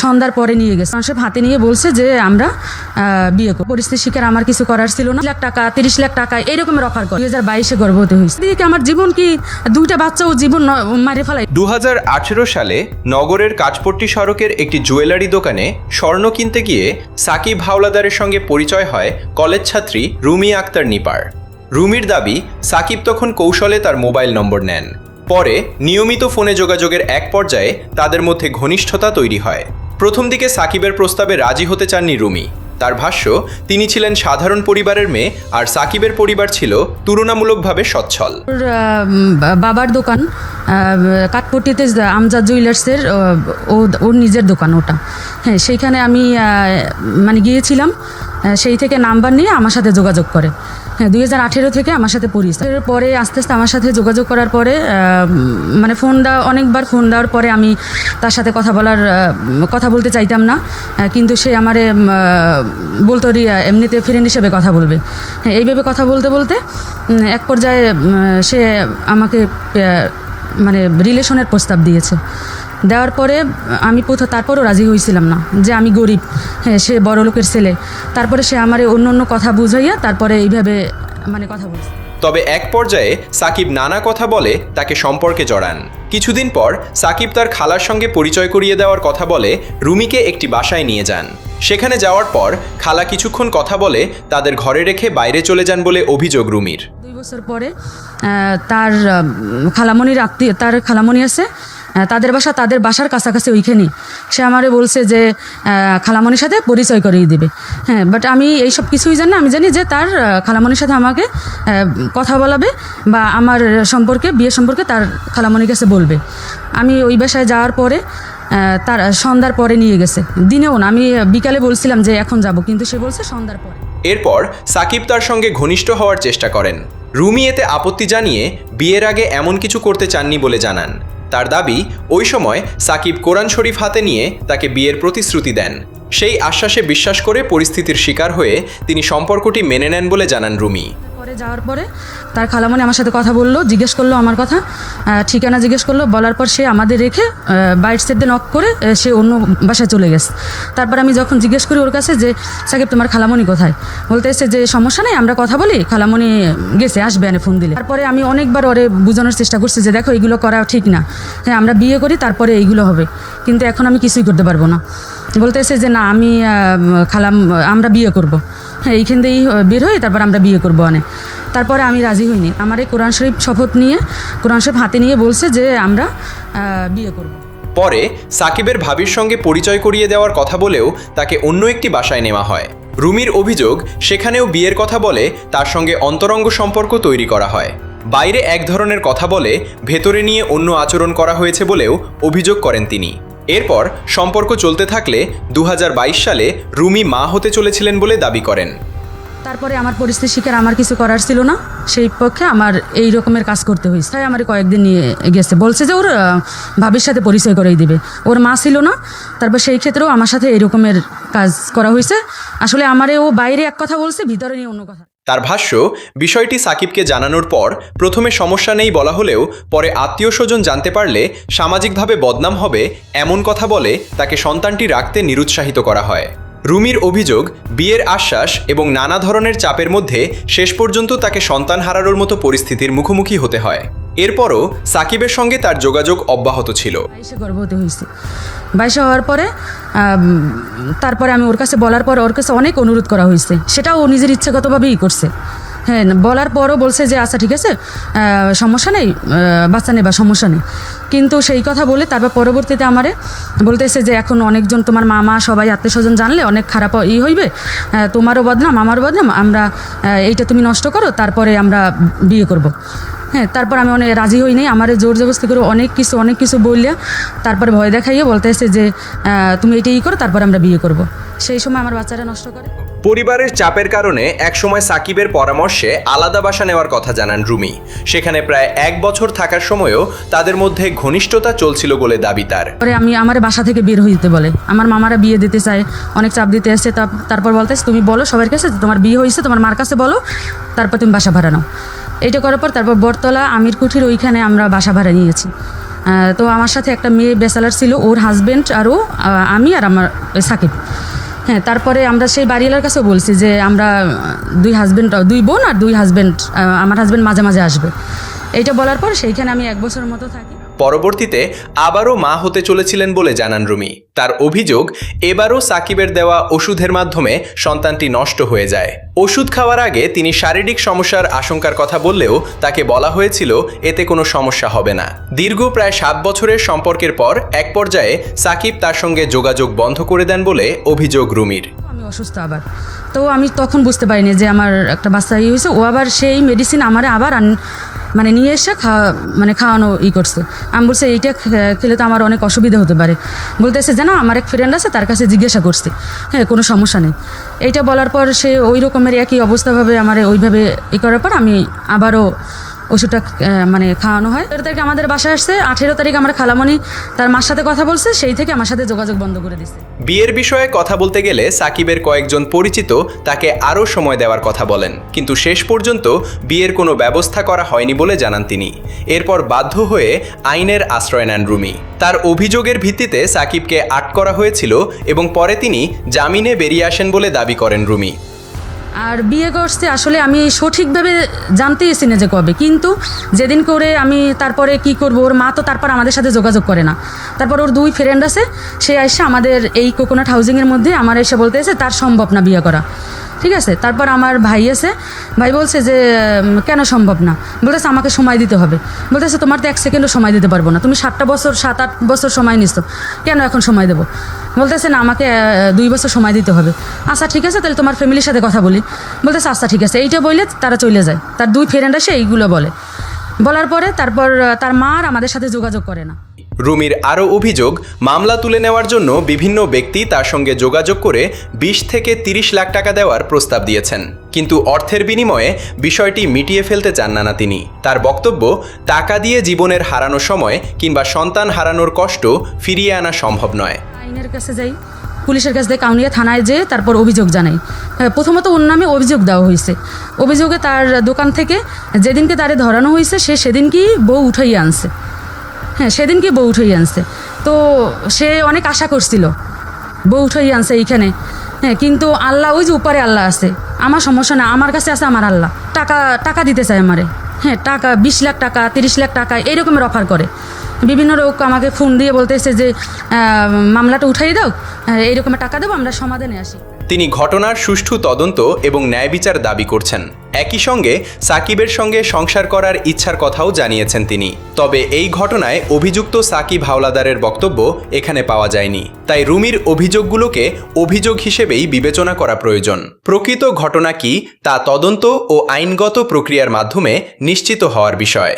সন্ধ্যার পরে নিয়ে গেছে, মানুষের হাতে নিয়ে বলছে যে আমরা বিয়ে করব। পরিস্থিতির শিকার, আমার কিছু করার ছিল না। 1 লাখ টাকা 30 লাখ টাকা এইরকমের অফার করে 2022-এ গর্ভবতী হয়েছে। দিকে আমার জীবন কি 2টা বাচ্চাও জীবন মারে ফেলাই। 2018 সালে নগরের কাঁচপট্টি সড়কের একটি জুয়েলারি দোকানে স্বর্ণ কিনতে গিয়ে সাকিব হাওলাদারের সঙ্গে পরিচয় হয় কলেজ ছাত্রী রুমি আক্তার নিপার। রুমির দাবি, সাকিব তখন কৌশলে তার মোবাইল নম্বর নেন। পরে নিয়মিত ফোনে যোগাযোগের এক পর্যায়ে তাদের মধ্যে ঘনিষ্ঠতা তৈরি হয়। প্রথম দিকে সাকিবের প্রস্তাবে রাজি হতে চাননি রুমি। তার ভাষ্য, তিনি ছিলেন সাধারণ পরিবারের মেয়ে আর সাকিবের পরিবার ছিল তুলনামূলকভাবে সচ্ছল। বাবার দোকান কাঠপট্টিতে আমজাদ জুয়েলার্সের, ওর নিজের দোকান ওটা। হ্যাঁ, সেইখানে আমি মানে গিয়েছিলাম, সেই থেকে নাম্বার নিয়ে আমার সাথে যোগাযোগ করে। হ্যাঁ, 2018 থেকে আমার সাথে পরিচয়। পরে আস্তে আস্তে আমার সাথে যোগাযোগ করার পরে মানে অনেকবার ফোন দেওয়ার পরে আমি তার সাথে কথা বলতে চাইতাম না, কিন্তু সে আমারে বলতো এমনিতে ফ্রেন্ড হিসেবে কথা বলবে। হ্যাঁ, এইভাবে কথা বলতে বলতে এক পর্যায়ে সে আমাকে মানে রিলেশনের প্রস্তাব দিয়েছে। দেওয়ার পরে আমি তারপরও রাজি হয়েছিলাম না, যে আমি গরিব, হ্যাঁ সে বড় লোকের ছেলে। তারপরে সে আমারে অন্য কথা বুঝাইয়া তারপরে এইভাবে মানে কথা বলছে। তবে এক পর্যায়ে সাকিব নানা কথা বলে তাকে সম্পর্কে জড়ান। কিছুদিন পর সাকিব তার খালার সঙ্গে পরিচয় করিয়ে দেওয়ার কথা বলে রুমিকে একটি বাসায় নিয়ে যান। সেখানে যাওয়ার পর খালা কিছুক্ষণ কথা বলে তাদের ঘরে রেখে বাইরে চলে যান বলে অভিযোগ রুমির। 2 বছর পরে তার খালামণি আছে, তাদের বাসার কাছাকাছি ওইখানে সে আমারে বলছে যে খালামণির সাথে পরিচয় করিয়ে দেবে। হ্যাঁ, বাট আমি এইসব কিছুই জানি না। আমি জানি যে তার খালামণির সাথে আমাকে কথা বলাবে বা আমার বিয়ে সম্পর্কে তার খালামণির কাছে বলবে। আমি ওই বাসায় যাওয়ার পরে তার সন্ধ্যার পরে নিয়ে গেছে, দিনেও না। আমি বিকালে বলছিলাম যে এখন যাব, কিন্তু সে বলছে সন্ধ্যার পরে। এরপর সাকিব তার সঙ্গে ঘনিষ্ঠ হওয়ার চেষ্টা করেন। রুমি এতে আপত্তি জানিয়ে বিয়ের আগে এমন কিছু করতে চাননি বলে জানান। তার দাবি, ওই সময় সাকিব কোরআন শরীফ হাতে নিয়ে তাকে বিয়ের প্রতিশ্রুতি দেন। সেই আশ্বাসে বিশ্বাস করে পরিস্থিতির শিকার হয়ে তিনি সম্পর্কটি মেনে নেন বলে জানান রুমি। পরে যাওয়ার পরে তার খালামণি আমার সাথে কথা বললো, জিজ্ঞেস করলো আমার কথা, ঠিকানা জিজ্ঞেস করলো। বলার পর সে আমাদের রেখে বাইট সেট নক করে সে অন্য বাসায় চলে গেছে। তারপর আমি যখন জিজ্ঞেস করি ওর কাছে যে সাকিব তোমার খালামণি কোথায়, বলতে এসে যে সমস্যা নেই, আমরা কথা বলি, খালামণি গেছে, আসবে এনে ফোন দিলে। তারপরে আমি অনেকবার ওরে বোঝানোর চেষ্টা করছি যে দেখো এগুলো করা ঠিক না, হ্যাঁ আমরা বিয়ে করি তারপরে এইগুলো হবে, কিন্তু এখন আমি কিছুই করতে পারবো না। বলতে এসে যে না, আমরা বিয়ে করব। হ্যাঁ, এইখান দিয়েই বের হই, তারপর আমরা বিয়ে করবো অনেক। তারপরে আমি রাজি হইনি। আমার এই কোরআন শরীফ শপথ নিয়ে, কোরআন শরীফ হাতে নিয়ে বলছে যে আমরা বিয়ে করব। পরে সাকিবের ভাবির সঙ্গে পরিচয় করিয়ে দেওয়ার কথা বলেও তাকে অন্য একটি বাসায় নেওয়া হয়। রুমির অভিযোগ, সেখানেও বিয়ের কথা বলে তার সঙ্গে অন্তরঙ্গ সম্পর্ক তৈরি করা হয়। বাইরে এক ধরনের কথা বলে ভেতরে নিয়ে অন্য আচরণ করা হয়েছে বলেও অভিযোগ করেন তিনি। এরপর সম্পর্ক চলতে থাকলে 2022 সালে রুমি মা হতে চলেছিলেন বলে দাবি করেন। তারপরে আমার পরিস্থিতির শিকার, আমার কিছু করার ছিল না, সেই পক্ষে আমার এই রকমের কাজ করতে হয়েছে। তাই আমার কয়েকদিন নিয়ে গেছে, বলছে যে ওর ভাবির সাথে পরিচয় করেই দিবে। ওর মা ছিল না, তারপর সেই ক্ষেত্রেও আমার সাথে এই রকমের কাজ করা হয়েছে। আসলে আমারে ও বাইরে এক কথা বলছে, ভিতরে নিয়ে অন্য কথা। তার ভাষ্য, বিষয়টি সাকিবকে জানানোর পর প্রথমে সমস্যা নেই বলা হলেও পরে আত্মীয় স্বজন জানতে পারলে সামাজিকভাবে বদনাম হবে এমন কথা বলে তাকে সন্তানটি রাখতে নিরুৎসাহিত করা হয়। রুমির অভিযোগ, বিয়ের আশ্বাস এবং নানা ধরনের চাপের মধ্যে শেষ পর্যন্ত তাকে সন্তান হারানোর মতো পরিস্থিতির মুখোমুখি হতে হয়। এরপরও সাকিবের সঙ্গে তার যোগাযোগ অব্যাহত ছিল। 22-এ গর্ভবতী হয়েছে। 22-এ হওয়ার পরে তারপরে আমি ওর কাছে বলার পর ওর কাছে অনেক অনুরোধ করা হয়েছে, সেটাও ও নিজের ইচ্ছাগতভাবেই করছে। হ্যাঁ, বলার পরও বলছে যে আচ্ছা ঠিক আছে, সমস্যা নেই, বাচ্চা নেই বা সমস্যা নেই। কিন্তু সেই কথা বলে তারপর পরবর্তীতে আমারে বলতেছে যে এখন অনেকজন, তোমার মামা সবাই আত্মীয় স্বজন জানলে অনেক খারাপ হইবে, তোমারও বদনাম আমারও বদনাম, আমরা এইটা তুমি নষ্ট করো, তারপরে আমরা বিয়ে করব। হ্যাঁ, তারপর আমি অনেক রাজি হইনি। আমার জোর জবরদস্তি করে অনেক কিছু বললে তারপরে ভয় দেখাইয়ে বলতেছে যে তুমি এইটাই করো, তারপর আমরা বিয়ে করব। সেই সময় আমার বাচ্চারা নষ্ট করে। পরিবারের চাপের কারণে একসময় সাকিবের পরামর্শে আলাদা বাসা নেওয়ার কথা জানান রুমি। সেখানে প্রায় 1 বছর থাকার সময়ও তাদের মধ্যে ঘনিষ্ঠতা চলছিল বলে দাবি তার। পরে আমার বাসা থেকে বের হইতে বলে, আমার মামারা বিয়ে দিতে চায়, অনেক চাপ দিতে এসছে। তারপর বলতেছে তুমি বলো সবার কাছে তোমার বিয়ে হয়েছে, তোমার মার কাছে বলো, তারপর তুমি বাসা ভাড়া নাও। এইটা করার পর তারপর বটতলা আমির কুঠির ওইখানে আমরা বাসা ভাড়া নিয়েছি। তো আমার সাথে একটা মেয়ে ব্যাচেলার ছিল, ওর হাজব্যান্ড আর ও, আমি আর আমার সাকিব। হ্যাঁ, তারপরে আমরা সেই বাড়িওয়ালার কাছেও বলছি যে আমরা দুই বোন আর দুই হাজব্যান্ড, আমার হাজব্যান্ড মাঝে মাঝে আসবে। এইটা বলার পর সেইখানে আমি 1 বছরের মতো থাকি। পরবর্তীতে আবারও মা হতে চলেছিলেন বলে জানান রুমি। তার অভিযোগ, এবারও সাকিবের দেওয়া ওষুধের মাধ্যমে সন্তানটি নষ্ট হয়ে যায়। ওষুধ খাওয়ার আগে তিনি শারীরিক সমস্যার আশঙ্কার কথা বললেও তাকে বলা হয়েছিল এতে কোনো সমস্যা হবে না। দীর্ঘ প্রায় 7 বছরের সম্পর্কের পর এক পর্যায়ে সাকিব তার সঙ্গে যোগাযোগ বন্ধ করে দেন বলে অভিযোগ রুমির। আমি অসুস্থ আবার, তো আমি তখন বুঝতে পারিনি যে আমার একটা বাচ্চা হয়েছে। ও আবার সেই মেডিসিন আমারে আবার নিয়ে এসে খাওয়ানো করছে। আমি বলছি এইটা খেলে তো আমার অনেক অসুবিধা হতে পারে। বলতেছে যে না, আমার এক ফ্রেন্ড আছে, তার কাছে জিজ্ঞাসা করছি, হ্যাঁ কোনো সমস্যা নেই। এইটা বলার পর সে ওই রকমের একই অবস্থাভাবে আমার ওইভাবে করার পর আমি আবারও ওষুধটা খাওয়ানো হয়। 13 তারিখে আমাদের বাসায় আসছে, 18 তারিখ আমার খালামণি তার মার সাথে কথা বলছে, সেই থেকে আমার সাথে যোগাযোগ বন্ধ করে দিচ্ছে। বিয়ের বিষয়ে কথা বলতে গেলে সাকিবের কয়েকজন পরিচিত তাকে আরও সময় দেওয়ার কথা বলেন, কিন্তু শেষ পর্যন্ত বিয়ের কোনো ব্যবস্থা করা হয়নি বলে জানান তিনি। এরপর বাধ্য হয়ে আইনের আশ্রয় নেন রুমি। তার অভিযোগের ভিত্তিতে সাকিবকে আটক করা হয়েছিল এবং পরে তিনি জামিনে বেরিয়ে আসেন বলে দাবি করেন রুমি। আর বিয়ে করছে আসলে আমি সঠিকভাবে জানতেইছি না যে কবে, কিন্তু যেদিন করে আমি তারপরে কি করব, ওর মা তো তারপর আমাদের সাথে যোগাযোগ করে না। তারপর ওর 2 ফ্রেন্ড আছে, সে এসে আমাদের এই কোকোনাট হাউজিংয়ের মধ্যে আমার এসে বলতেছে তার সম্ভব না বিয়ে করা, ঠিক আছে। তারপর আমার ভাই আছে, ভাই বলছে যে কেন সম্ভব না, বলতেছে আমাকে সময় দিতে হবে। বলতেছে তোমার তো 1 সেকেন্ডও সময় দিতে পারবো না, তুমি 7 বছর সময় নিচ্ছো, কেন এখন সময় দেবো? বলতেছে না, আমাকে 2 বছর সময় দিতে হবে। আচ্ছা ঠিক আছে, তাহলে তোমার ফ্যামিলির সাথে কথা বলি। বলতেছে আচ্ছা ঠিক আছে। এইটা বললে তারা চলে যায়, তার 2 ফ্রেন্ড আসে এইগুলো বলার পরে তারপর তার মা আর আমাদের সাথে যোগাযোগ করে না। রুমির আরও অভিযোগ, মামলা তুলে নেওয়ার জন্য বিভিন্ন ব্যক্তি তার সঙ্গে যোগাযোগ করে 20 থেকে 30 লাখ টাকা দেওয়ার প্রস্তাব দিয়েছেন, কিন্তু অর্থের বিনিময়ে বিষয়টি মিটিয়ে ফেলতে চান না তিনি। তার বক্তব্য, টাকা দিয়ে জীবনের হারানো সময় কিংবা সন্তান হারানোর কষ্ট ফিরিয়ে আনা সম্ভব নয়। আইনের কাছে যাই, পুলিশের কাছে যাই, কাউনিয়া থানায় যেয়ে তারপর অভিযোগ জানাই। প্রথমত ওর নামে অভিযোগ দেওয়া হয়েছে। অভিযোগে তার দোকান থেকে যেদিনকে তারে ধরানো হয়েছে সেদিনকেই বউ উঠাইয়ে আনছে। হ্যাঁ, সেদিনকে বউ উঠাইয়ে আনছে। তো সে অনেক আশা করছিল বউ উঠাইয়ে আনছে এইখানে। হ্যাঁ, কিন্তু আল্লাহ, ওই যে উপরে আল্লাহ আছে, আমার সমস্যা না, আমার কাছে আছে আমার আল্লাহ। টাকা দিতে চায় আমারে। হ্যাঁ, টাকা 20 লাখ টাকা, 30 লাখ টাকা এইরকমের অফার করে। বিভিন্ন লোক আমাকে ফোন দিয়ে বলতেছে যে মামলাটা উঠাই দাও, এইরকমের টাকা দেবো, আমরা সমাধানে আসি। তিনি ঘটনার সুষ্ঠু তদন্ত এবং ন্যায় বিচার দাবি করছেন। একই সঙ্গে সাকিবের সঙ্গে সংসার করার ইচ্ছার কথাও জানিয়েছেন তিনি। তবে এই ঘটনায় অভিযুক্ত সাকিব হাওলাদারের বক্তব্য এখানে পাওয়া যায়নি, তাই রুমির অভিযোগগুলোকে অভিযোগ হিসেবেই বিবেচনা করা প্রয়োজন। প্রকৃত ঘটনা কি তা তদন্ত ও আইনগত প্রক্রিয়ার মাধ্যমে নিশ্চিত হওয়ার বিষয়।